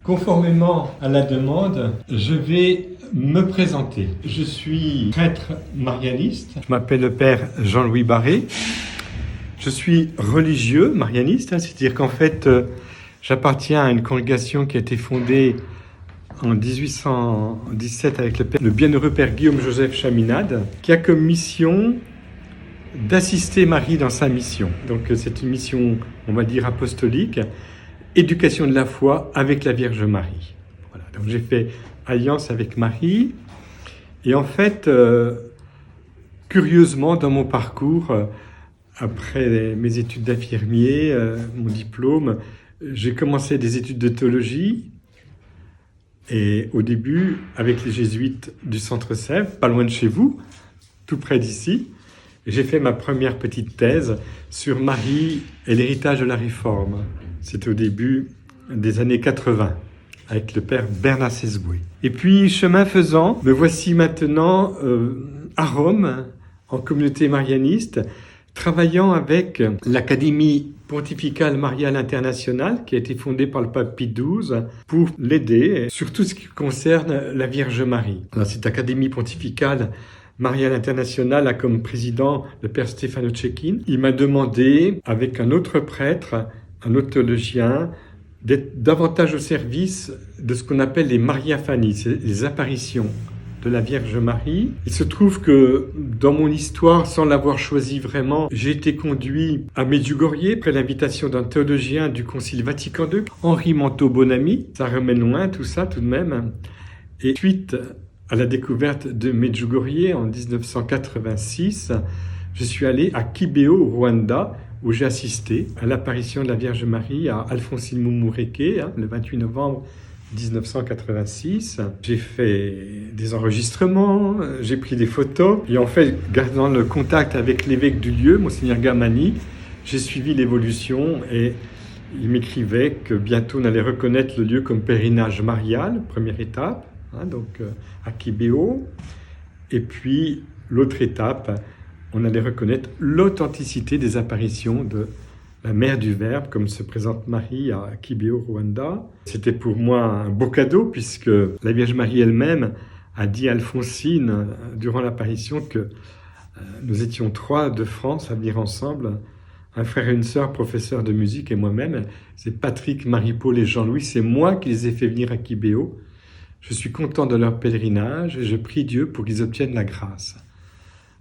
Conformément à la demande, je vais me présenter. Je suis prêtre marianiste. Je m'appelle le père Jean-Louis Barré. Je suis religieux marianiste, c'est-à-dire qu'en fait, j'appartiens à une congrégation qui a été fondée en 1817 avec le bienheureux père Guillaume-Joseph Chaminade, qui a comme mission d'assister Marie dans sa mission. Donc c'est une mission, on va dire, apostolique, éducation de la foi avec la Vierge Marie. Voilà. Donc j'ai fait alliance avec Marie. Et en fait, curieusement, dans mon parcours, après mes études d'infirmier, mon diplôme, j'ai commencé des études de théologie. Et au début, avec les jésuites du Centre Sèvres, pas loin de chez vous, tout près d'ici, j'ai fait ma première petite thèse sur Marie et l'héritage de la Réforme. C'était au début des années 80, avec le père Bernard Sesboué. Et puis, chemin faisant, me voici maintenant à Rome, en communauté marianiste, travaillant avec l'Académie pontificale mariale internationale, qui a été fondée par le pape Pie XII, pour l'aider sur tout ce qui concerne la Vierge Marie. Alors, cette Académie pontificale mariale internationale a comme président le père Stefano Cecchini. Il m'a demandé, avec un autre prêtre, un autre théologien, d'être davantage au service de ce qu'on appelle les Mariaphanies, les apparitions de la Vierge Marie. Il se trouve que dans mon histoire, sans l'avoir choisi vraiment, j'ai été conduit à Medjugorje, après l'invitation d'un théologien du Concile Vatican II, Henri Manteau-Bonamy. Ça remet loin tout ça tout de même. Et suite à la découverte de Medjugorje en 1986, je suis allé à Kibeho, au Rwanda, où j'ai assisté à l'apparition de la Vierge Marie à Alphonsine Mumureke, le 28 novembre 1986. J'ai fait des enregistrements, j'ai pris des photos, et en fait, gardant le contact avec l'évêque du lieu, Monseigneur Gamani, j'ai suivi l'évolution et il m'écrivait que bientôt on allait reconnaître le lieu comme pèlerinage marial, première étape, donc à Kibeho, et puis l'autre étape, on allait reconnaître l'authenticité des apparitions de la mère du Verbe, comme se présente Marie à Kibeho, Rwanda. C'était pour moi un beau cadeau, puisque la Vierge Marie elle-même a dit à Alphonsine, durant l'apparition, que nous étions 3 de France à venir ensemble, un frère et une sœur, professeurs de musique, et moi-même. C'est Patrick, Marie-Paul et Jean-Louis, c'est moi qui les ai fait venir à Kibeho. Je suis content de leur pèlerinage et je prie Dieu pour qu'ils obtiennent la grâce.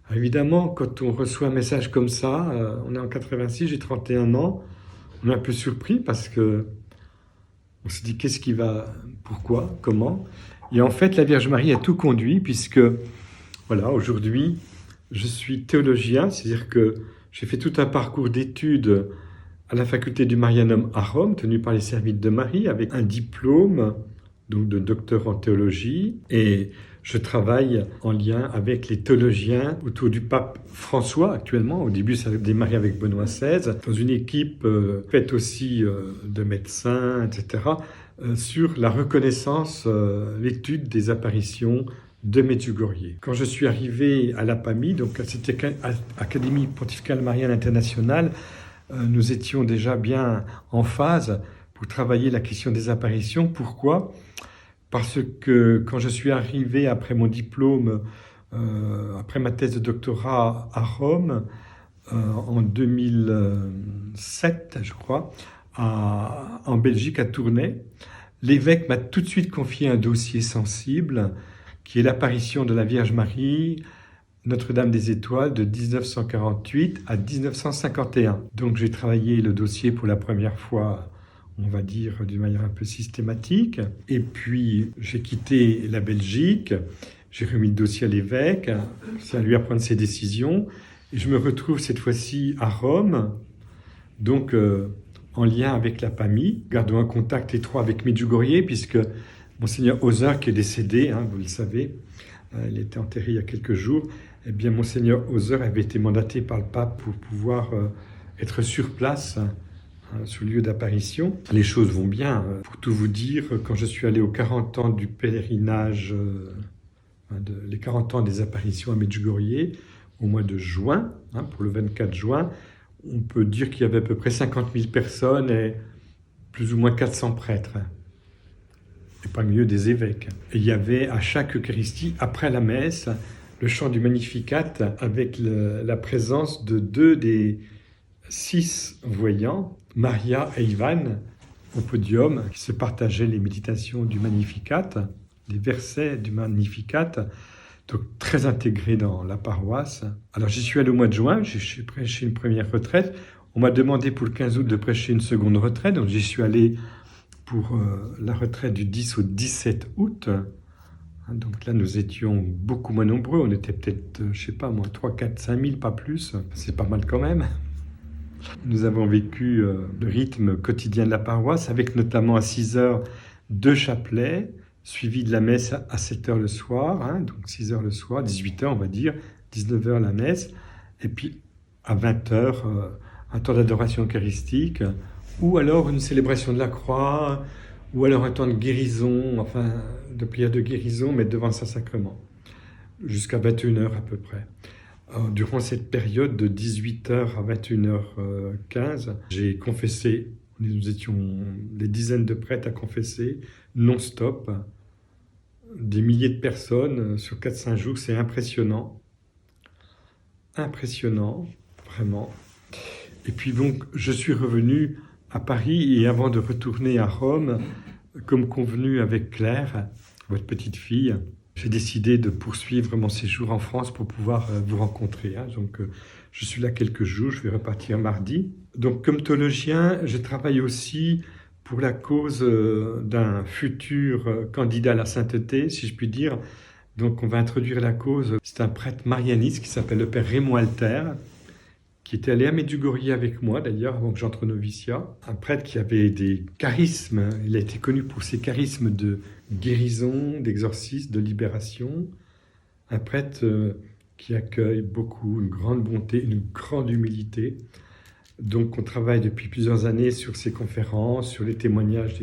Alors évidemment, quand on reçoit un message comme ça, on est en 86, j'ai 31 ans, on est un peu surpris parce que on se dit qu'est-ce qui va, pourquoi, comment. Et en fait, la Vierge Marie a tout conduit puisque, voilà, aujourd'hui, je suis théologien, c'est-à-dire que j'ai fait tout un parcours d'études à la faculté du Marianum à Rome, tenu par les Servites de Marie, avec un diplôme donc de docteur en théologie, et je travaille en lien avec les théologiens autour du pape François actuellement. Au début, ça a démarré avec Benoît XVI, dans une équipe faite aussi de médecins, etc., sur la reconnaissance, l'étude des apparitions de Medjugorje. Quand je suis arrivé à l'APAMI, donc à cette Académie pontificale mariale internationale, nous étions déjà bien en phase pour travailler la question des apparitions. Pourquoi ? Parce que quand je suis arrivé après mon diplôme, après ma thèse de doctorat à Rome, en 2007, je crois, en Belgique, à Tournai, l'évêque m'a tout de suite confié un dossier sensible, qui est l'apparition de la Vierge Marie, Notre-Dame des Étoiles, de 1948 à 1951. Donc j'ai travaillé le dossier pour la première fois, on va dire, d'une manière un peu systématique. Et puis, j'ai quitté la Belgique, j'ai remis le dossier à l'évêque, c'est à lui à prendre ses décisions. Et je me retrouve cette fois-ci à Rome, donc en lien avec la PAMI, gardons un contact étroit avec Medjugorje, puisque Monseigneur Hauser, qui est décédé, vous le savez, il était enterré il y a quelques jours, eh bien, Monseigneur Hauser avait été mandaté par le pape pour pouvoir être sur place, sur le lieu d'apparition. Les choses vont bien. Pour tout vous dire, quand je suis allé aux 40 ans du pèlerinage, les 40 ans des apparitions à Medjugorje, au mois de juin, pour le 24 juin, on peut dire qu'il y avait à peu près 50 000 personnes et plus ou moins 400 prêtres. et pas mieux des évêques. Et il y avait à chaque Eucharistie, après la messe, le chant du Magnificat avec la présence de 2 des 6 voyants, Maria et Ivan, au podium, qui se partageaient les méditations du Magnificat, les versets du Magnificat, donc très intégrés dans la paroisse. Alors j'y suis allé au mois de juin, j'ai prêché une première retraite. On m'a demandé pour le 15 août de prêcher une seconde retraite, donc j'y suis allé pour la retraite du 10 au 17 août. Donc là, nous étions beaucoup moins nombreux. On était peut-être, je sais pas moi, 3, 4, 5 000, pas plus. C'est pas mal quand même. Nous avons vécu le rythme quotidien de la paroisse, avec notamment à 6 heures 2 chapelets, suivi de la messe à 7 heures le soir, donc 6 heures le soir, 18 heures on va dire, 19 heures la messe, et puis à 20 heures un temps d'adoration eucharistique, ou alors une célébration de la croix, ou alors un temps de guérison, enfin de prière de guérison, mais devant le Saint-Sacrement, jusqu'à 21h à peu près. Alors, durant cette période de 18h à 21h15, j'ai confessé, nous étions des dizaines de prêtres à confesser, non-stop, des milliers de personnes sur 4-5 jours, c'est impressionnant. Impressionnant, vraiment. Et puis donc, je suis revenu à Paris et avant de retourner à Rome, comme convenu avec Claire, votre petite fille, j'ai décidé de poursuivre mon séjour en France pour pouvoir vous rencontrer. Donc, je suis là quelques jours, je vais repartir mardi. Donc, comme théologien, je travaille aussi pour la cause d'un futur candidat à la sainteté, si je puis dire. Donc, on va introduire la cause. C'est un prêtre marianiste qui s'appelle le père Raymond Alter, qui était allé à Medjugorje avec moi d'ailleurs avant que j'entre au noviciat. Un prêtre qui avait des charismes, il a été connu pour ses charismes de guérison, d'exorcisme, de libération. Un prêtre qui accueille beaucoup, une grande bonté, une grande humilité. Donc on travaille depuis plusieurs années sur ces conférences, sur les témoignages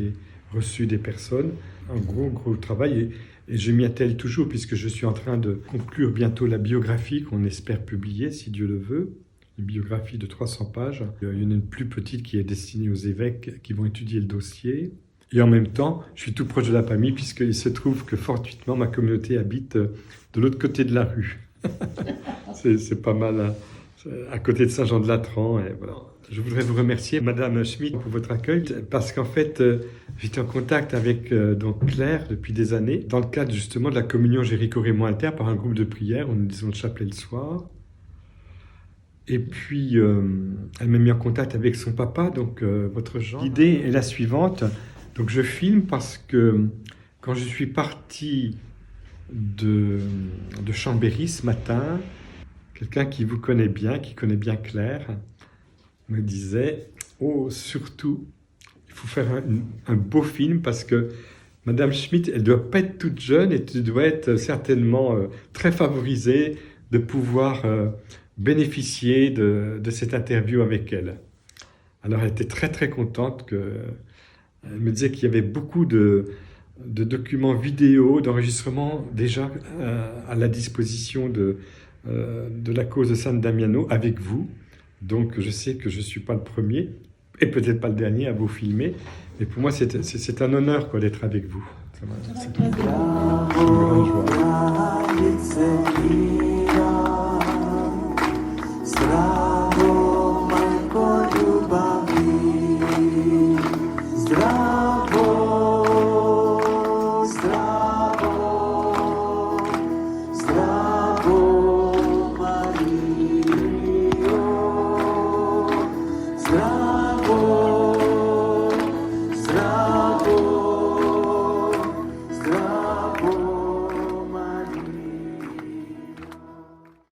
reçus des personnes. Un gros travail et je m'y attelle toujours puisque je suis en train de conclure bientôt la biographie qu'on espère publier si Dieu le veut. Une biographie de 300 pages. Il y en a une plus petite qui est destinée aux évêques qui vont étudier le dossier. Et en même temps, je suis tout proche de la famille puisqu'il se trouve que fortuitement, ma communauté habite de l'autre côté de la rue. c'est pas mal, hein, à côté de Saint-Jean-de-Latran. Et voilà. Je voudrais vous remercier, Madame Schmitt, pour votre accueil parce qu'en fait, j'étais en contact avec donc Claire depuis des années dans le cadre justement de la communion Jéricho-Raymond Alter par un groupe de prière où nous disons le chapelet le soir. Et puis, elle m'a mis en contact avec son papa, donc votre Jean. L'idée est la suivante. Donc, je filme parce que quand je suis parti de Chambéry ce matin, quelqu'un qui vous connaît bien, qui connaît bien Claire, me disait « Oh, surtout, il faut faire un beau film parce que Madame Schmitt, elle ne doit pas être toute jeune et tu dois être certainement très favorisée de pouvoir... bénéficier de cette interview avec elle. » Alors elle était très contente. Elle me disait qu'il y avait beaucoup de documents vidéo, d'enregistrements déjà à la disposition de la cause de San Damiano avec vous. Donc je sais que je ne suis pas le premier et peut-être pas le dernier à vous filmer. Mais pour moi c'est un honneur d'être avec vous. C'est une grande joie.